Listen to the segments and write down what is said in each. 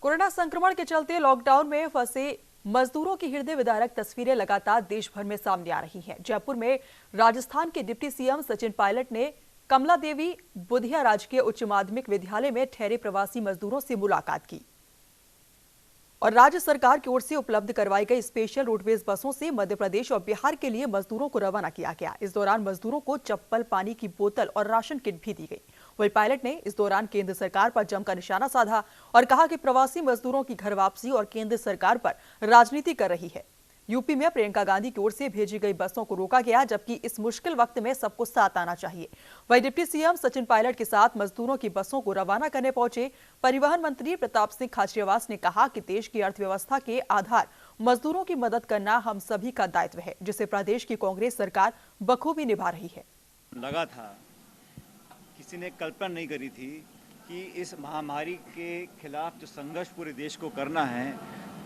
Corona संक्रमण के चलते लॉकडाउन में फंसे मजदूरों की हृदय विदारक तस्वीरें लगातार देश भर में सामने आ रही हैं। जयपुर में राजस्थान के डिप्टी सीएम सचिन पायलट ने कमला देवी बुधिया राजकीय उच्च माध्यमिक विद्यालय में ठहरे प्रवासी मजदूरों से मुलाकात की और राज्य सरकार की ओर से उपलब्ध करवाई गई स्पेशल रोडवेज बसों से मध्य प्रदेश और बिहार के लिए मजदूरों को रवाना किया गया। इस दौरान मजदूरों को चप्पल, पानी की बोतल और राशन किट भी दी गई। वहीं पायलट ने इस दौरान केंद्र सरकार पर जमकर निशाना साधा और कहा कि प्रवासी मजदूरों की घर वापसी और केंद्र सरकार पर राजनीति कर रही है। यूपी में प्रियंका गांधी की ओर से भेजी गई बसों को रोका गया, जबकि इस मुश्किल वक्त में सबको साथ आना चाहिए। वहीं डिप्टी सीएम सचिन पायलट के साथ मजदूरों की बसों को रवाना करने पहुंचे परिवहन मंत्री प्रताप सिंह खाचरियावास ने कहा कि देश की अर्थव्यवस्था के आधार मजदूरों की मदद करना हम सभी का दायित्व है, जिसे प्रदेश की कांग्रेस सरकार बखूबी निभा रही है। लगा था, किसी ने कल्पना नहीं करी थी कि इस महामारी के खिलाफ जो संघर्ष पूरे देश को करना है,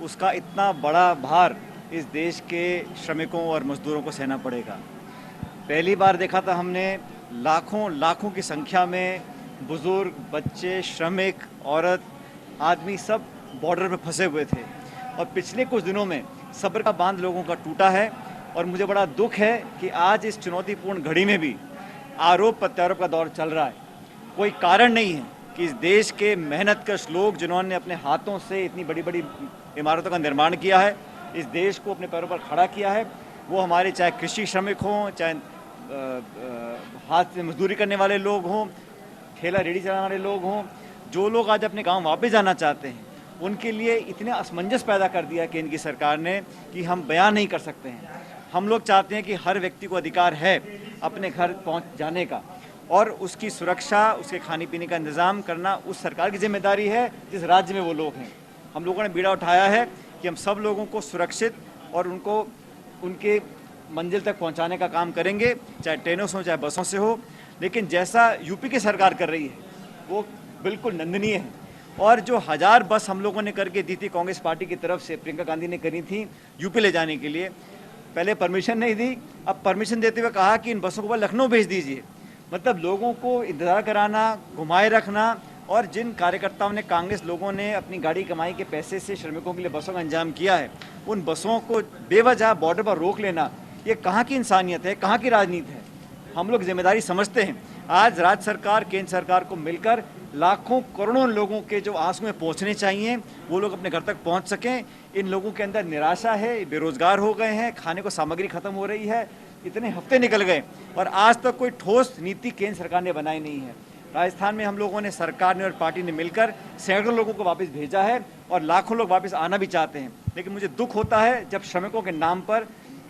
उसका इतना बड़ा भार इस देश के श्रमिकों और मजदूरों को सहना पड़ेगा। पहली बार देखा था हमने लाखों की संख्या में बुजुर्ग, बच्चे, श्रमिक, औरत, आदमी सब बॉर्डर पे फंसे हुए थे और पिछले कुछ दिनों में सब्र का बांध लोगों का टूटा है। और मुझे बड़ा दुख है कि आज इस चुनौतीपूर्ण घड़ी में भी आरोप प्रत्यारोप का दौर चल रहा है। कोई कारण नहीं है कि इस देश के मेहनतकश लोग जिन्होंने अपने हाथों से इतनी बड़ी बड़ी इमारतों का निर्माण किया है, इस देश को अपने पैरों पर खड़ा किया है, वो हमारे चाहे कृषि श्रमिक हों, चाहे हाथ से मजदूरी करने वाले लोग हों, ठेला रेहड़ी चलाने वाले लोग हों, जो लोग आज अपने गांव वापस जाना चाहते हैं, उनके लिए इतने असमंजस पैदा कर दिया केंद्र की सरकार ने कि हम बयान नहीं कर सकते हैं। हम लोग चाहते हैं कि हर व्यक्ति को अधिकार है अपने घर पहुंच जाने का और उसकी सुरक्षा, उसके खाने पीने का इंतजाम करना उस सरकार की जिम्मेदारी है जिस राज्य में वो लोग हैं। हम लोगों ने बीड़ा उठाया है कि हम सब लोगों को सुरक्षित और उनको उनके मंजिल तक पहुंचाने का काम करेंगे, चाहे ट्रेनों से हो चाहे बसों से हो। लेकिन जैसा यूपी की सरकार कर रही है वो बिल्कुल निंदनीय है। और जो 1000 बस हम लोगों ने करके दी थी कांग्रेस पार्टी की तरफ से, प्रियंका गांधी ने करी थी यूपी ले जाने के लिए, पहले परमिशन नहीं दी, अब परमिशन देते हुए कहा कि इन बसों को लखनऊ भेज दीजिए। मतलब लोगों को इंतजार कराना, घुमाए रखना। और जिन कार्यकर्ताओं ने, कांग्रेस लोगों ने अपनी गाड़ी कमाई के पैसे से श्रमिकों के लिए बसों का इंतजाम किया है, उन बसों को बेवजह बॉर्डर पर रोक लेना, ये कहाँ की इंसानियत है, कहाँ की राजनीति है? हम लोग जिम्मेदारी समझते हैं। आज राज्य सरकार, केंद्र सरकार को मिलकर लाखों करोड़ों लोगों के जो आंसुएं पहुँचने चाहिए वो लोग अपने घर तक पहुँच सकें। इन लोगों के अंदर निराशा है, बेरोजगार हो गए हैं, खाने को सामग्री खत्म हो रही है, इतने हफ्ते निकल गए और आज तक कोई ठोस नीति केंद्र सरकार ने बनाई नहीं है। राजस्थान में हम लोगों ने, सरकार ने और पार्टी ने मिलकर सैकड़ों लोगों को वापस भेजा है और लाखों लोग वापस आना भी चाहते हैं। लेकिन मुझे दुख होता है जब श्रमिकों के नाम पर,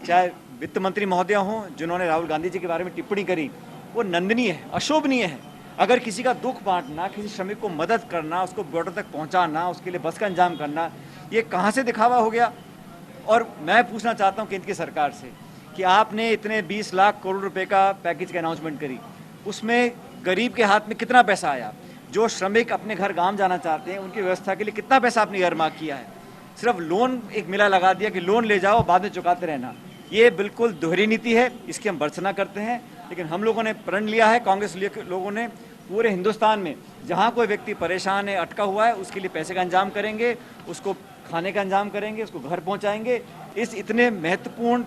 चाहे वित्त मंत्री महोदय हों जिन्होंने राहुल गांधी जी के बारे में टिप्पणी करी, वो निंदनीय है, अशोभनीय है। अगर किसी का दुख बांटना, किसी श्रमिक को मदद करना, उसको बॉर्डर तक पहुँचाना, उसके लिए बस का इंतजाम करना, ये कहाँ से दिखावा हो गया? और मैं पूछना चाहता हूँ केंद्र की सरकार से कि आपने इतने 20 लाख करोड़ रुपए का पैकेज की अनाउंसमेंट करी, उसमें गरीब के हाथ में कितना पैसा आया? जो श्रमिक अपने घर गांव जाना चाहते हैं उनकी व्यवस्था के लिए कितना पैसा आपने इयरमार्क किया है? सिर्फ लोन एक मिला लगा दिया कि लोन ले जाओ, बाद में चुकाते रहना। ये बिल्कुल दोहरी नीति है, इसकी हम भर्त्सना करते हैं। लेकिन हम लोगों ने प्रण लिया है, कांग्रेस लोगों ने, पूरे हिंदुस्तान में जहाँ कोई व्यक्ति परेशान है, अटका हुआ है, उसके लिए पैसे का इंतजाम करेंगे, उसको खाने का इंतजाम करेंगे, उसको घर पहुँचाएंगे। इस इतने महत्वपूर्ण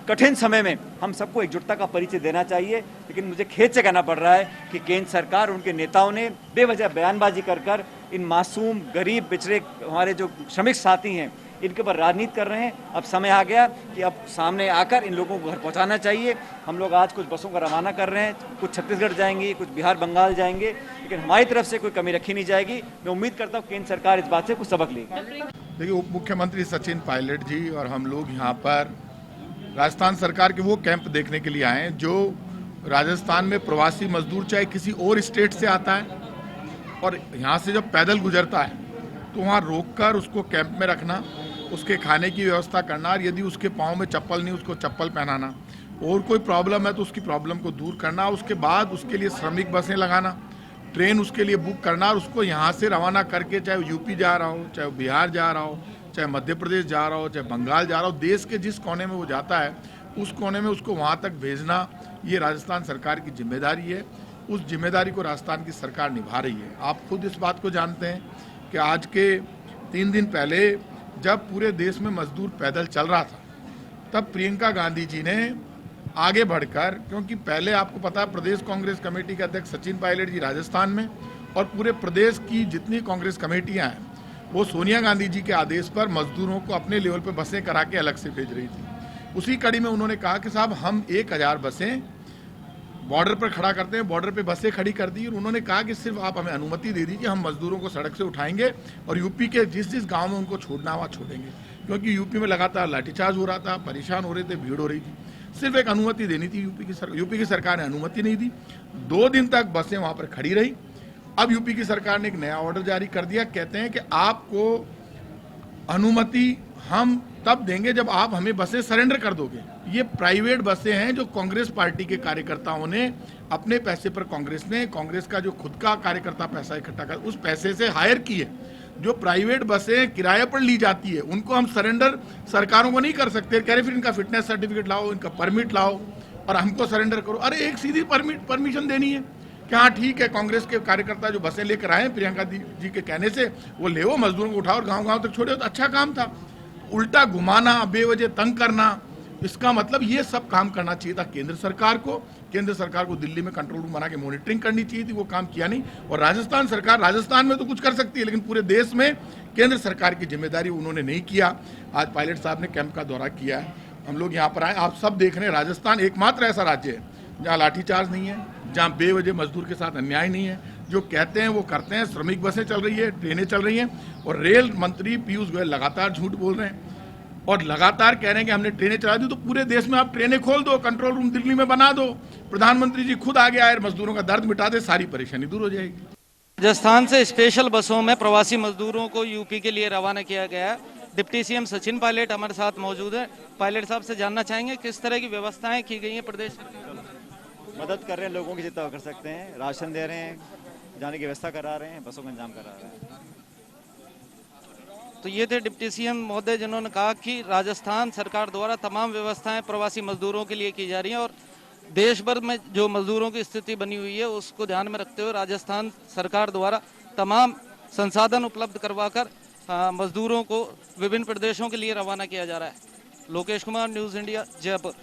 कठिन समय में हम सबको एकजुटता का परिचय देना चाहिए। लेकिन मुझे खेद से कहना पड़ रहा है कि केंद्र सरकार, उनके नेताओं ने बेवजह बयानबाजी कर इन मासूम, गरीब, पिछड़े हमारे जो श्रमिक साथी हैं, इनके ऊपर राजनीति कर रहे हैं। अब समय आ गया कि अब सामने आकर इन लोगों को घर पहुंचाना चाहिए। हम लोग आज कुछ बसों का रवाना कर रहे हैं, कुछ छत्तीसगढ़ जाएंगी, कुछ बिहार, बंगाल जाएंगे, लेकिन हमारी तरफ से कोई कमी रखी नहीं जाएगी। मैं उम्मीद करता हूँ केंद्र सरकार इस बात से कुछ सबक लेगी। देखिए, उप मुख्यमंत्री सचिन पायलट जी और हम लोग यहाँ पर राजस्थान सरकार के वो कैंप देखने के लिए आए हैं जो राजस्थान में प्रवासी मजदूर चाहे किसी और स्टेट से आता है और यहाँ से जब पैदल गुजरता है तो वहाँ रोककर उसको कैंप में रखना, उसके खाने की व्यवस्था करना, और यदि उसके पाँव में चप्पल नहीं उसको चप्पल पहनाना, और कोई प्रॉब्लम है तो उसकी प्रॉब्लम को दूर करना। उसके बाद उसके लिए श्रमिक बसें लगाना, ट्रेन उसके लिए बुक करना और उसको यहाँ से रवाना करके, चाहे वो यूपी जा रहा हो, चाहे वो बिहार जा रहा हो, चाहे मध्य प्रदेश जा रहा हो, चाहे बंगाल जा रहा हो, देश के जिस कोने में वो जाता है उस कोने में उसको वहाँ तक भेजना, ये राजस्थान सरकार की जिम्मेदारी है। उस जिम्मेदारी को राजस्थान की सरकार निभा रही है। आप खुद इस बात को जानते हैं कि आज के 3 दिन पहले जब पूरे देश में मजदूर पैदल चल रहा था, तब प्रियंका गांधी जी ने आगे बढ़कर, क्योंकि पहले आपको पता है प्रदेश कांग्रेस कमेटी के अध्यक्ष सचिन पायलट जी राजस्थान में और पूरे प्रदेश की जितनी कांग्रेस कमेटियां हैं वो सोनिया गांधी जी के आदेश पर मजदूरों को अपने लेवल पर बसें करा के अलग से भेज रही थी। उसी कड़ी में उन्होंने कहा कि साहब हम 1000 बसें बॉर्डर पर खड़ा करते हैं, बॉर्डर पे बसें खड़ी कर दी और उन्होंने कहा कि सिर्फ आप हमें अनुमति दे दीजिए, हम मजदूरों को सड़क से उठाएंगे और यूपी के जिस जिस गांव में उनको छोड़ना वहाँ छोड़ेंगे, क्योंकि यूपी में लगातार लाठीचार्ज हो रहा था, परेशान हो रहे थे, भीड़ हो रही थी। सिर्फ एक अनुमति देनी थी यूपी की सरकार ने अनुमति नहीं दी। 2 दिन तक बसें वहाँ पर खड़ी रही। अब यूपी की सरकार ने एक नया ऑर्डर जारी कर दिया, कहते हैं कि आपको अनुमति हम तब देंगे जब आप हमें बसें सरेंडर कर दोगे। ये प्राइवेट बसें हैं जो कांग्रेस पार्टी के कार्यकर्ताओं ने अपने पैसे पर, कांग्रेस का जो खुद का कार्यकर्ता पैसा इकट्ठा कर उस पैसे से हायर की है। जो प्राइवेट बसें किराए पर ली जाती है उनको हम सरेंडर सरकारों को नहीं कर सकते। कह रहे फिर इनका फिटनेस सर्टिफिकेट लाओ, इनका परमिट लाओ और हमको सरेंडर करो। अरे एक सीधी परमिशन देनी है कि हाँ ठीक है, कांग्रेस के कार्यकर्ता जो बसें लेकर आए प्रियंका जी के कहने से वो ले वो मजदूरों को उठाओ और गाँव तक छोड़े, तो अच्छा काम था। उल्टा घुमाना, बेवजह तंग करना, इसका मतलब ये सब काम करना चाहिए था केंद्र सरकार को। केंद्र सरकार को दिल्ली में कंट्रोल रूम बना के मॉनिटरिंग करनी चाहिए थी, वो काम किया नहीं। और राजस्थान सरकार, राजस्थान में तो कुछ कर सकती है लेकिन पूरे देश में केंद्र सरकार की जिम्मेदारी उन्होंने नहीं किया। आज पायलट साहब ने कैंप का दौरा किया है, हम लोग यहाँ पर आए, आप सब देख रहे हैं राजस्थान एकमात्र ऐसा राज्य है जहाँ लाठीचार्ज नहीं है, जहाँ बेवजह मजदूर के साथ अन्याय नहीं है। जो कहते हैं वो करते हैं। श्रमिक बसें चल रही है, ट्रेनें चल रही हैं और रेल मंत्री पीयूष गोयल लगातार झूठ बोल रहे हैं और लगातार कह रहे हैं कि हमने ट्रेनें चला दी। तो पूरे देश में आप ट्रेनें खोल दो, कंट्रोल रूम दिल्ली में बना दो, प्रधानमंत्री जी खुद आगे आए, मजदूरों का दर्द मिटा दे, सारी परेशानी दूर हो जाएगी। राजस्थान से स्पेशल बसों में प्रवासी मजदूरों को यूपी के लिए रवाना किया गया है। डिप्टी सीएम सचिन पायलट हमारे साथ मौजूद है। पायलट साहब से जानना चाहेंगे किस तरह की व्यवस्थाएं की गई हैं प्रदेश सरकार। मदद कर रहे हैं लोगों की जितना कर सकते हैं, राशन दे रहे हैं, जाने की व्यवस्था करा रहे हैं, बसों का इंतजाम करा रहे हैं। तो ये थे डिप्टी सीएम महोदय जिन्होंने कहा कि राजस्थान सरकार द्वारा तमाम व्यवस्थाएं प्रवासी मजदूरों के लिए की जा रही हैं और देश भर में जो मजदूरों की स्थिति बनी हुई है उसको ध्यान में रखते हुए राजस्थान सरकार द्वारा तमाम संसाधन उपलब्ध करवाकर मजदूरों को विभिन्न प्रदेशों के लिए रवाना किया जा रहा है। Lokesh Kumar, news India, Jaipur.